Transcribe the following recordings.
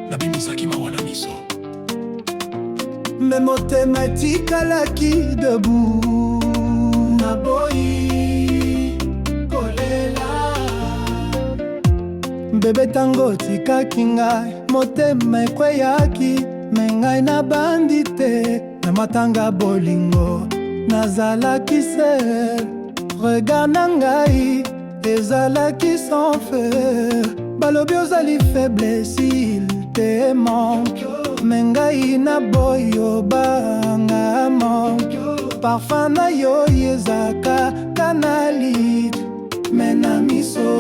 nabimisaki mawa na miso me motema etikalaki debout. naboyi kolela bebe tango tikaki ngai motema ekweyaki me ngai nabandi te na matanga bolingo nazalaki ser. Regard na ngai ezalaki sans fer. Balobi ozali faiblesse il te manque me ngai naboyi obanga manque. Parfum na yo ezaka kanali me na miso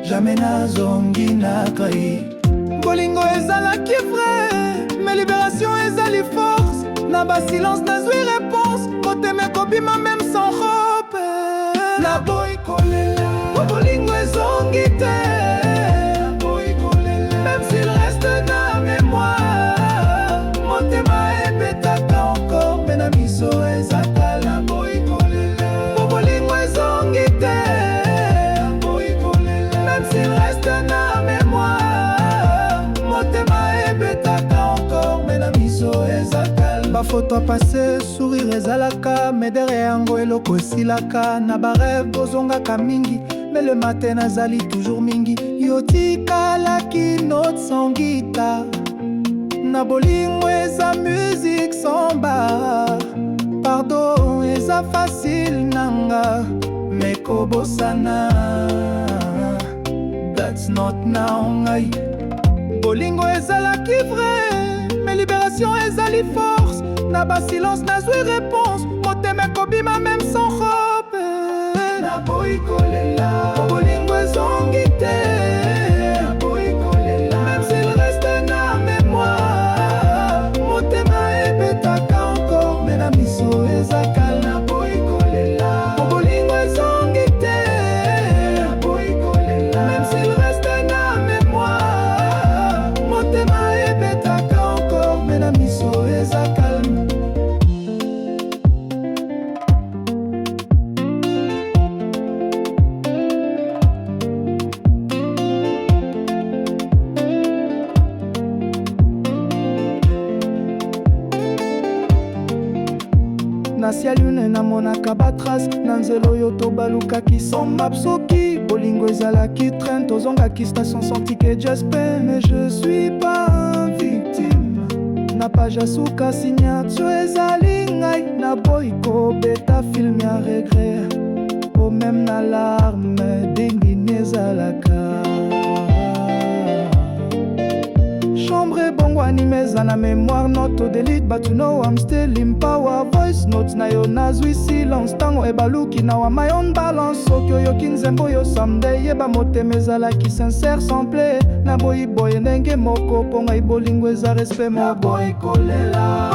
jamais nazongi na kai. Bolingo ezalaki vrai me libération ezali force. Na ba silence nazwi réponse motema ekobima même sans robe. naboyi kolela bolingo ezongi te. naboyi kolela Même s'il reste na mémoire motema ebetaka encore me na miso ezaka. naboyi kolela bolingo ezongi te. naboyi kolela Même s'il reste na mémoire motema ebetaka encore me na miso ezaka. Bafoto a passé sourire ezalaka me derrière yango eloko esilaka. Na barêve bozongaka mingi mais le matin nazali toujours mingi. Yo tikalaki note sans guitare na bolingo eza musique sans bar. Pardon eza facile nanga me kobosana that's not now ngai. Bolingo ezalaki vrai me libération ezali force. Na ba silence nazwi réponse motema ekobima même sans robe. naboyi kolela bolingo ezongi te. naboyi kolela Même s'il reste na mémoire motema ebetaka encore me na miso ezaka. naboyi kolela bolingo ezongi te. naboyi kolela Même s'il reste na mémoire motema ebetaka encore me na miso ezaka. Na ciel lune namonaka batrace na nzela oyo tobalukaki somba soki bolingo ezalaki train tozongaki station santike jaspe. Mais je suis pas un victime na page ya suka signature ezali ngai naboyi kobeta film ya regret o même na larme dingini ezalaka. Chambre bongo anime eza na mémoire note delete but you know I'm still in power. Voice notes na yo nazwi silence ntango ebaluki na wa my own balance. Soki oyoki nzembo yo someday yeba motema ezalaki sincère sans play. Naboyi boye ndenge moko mpo ngai bolingo eza respect moko. naboyi kolela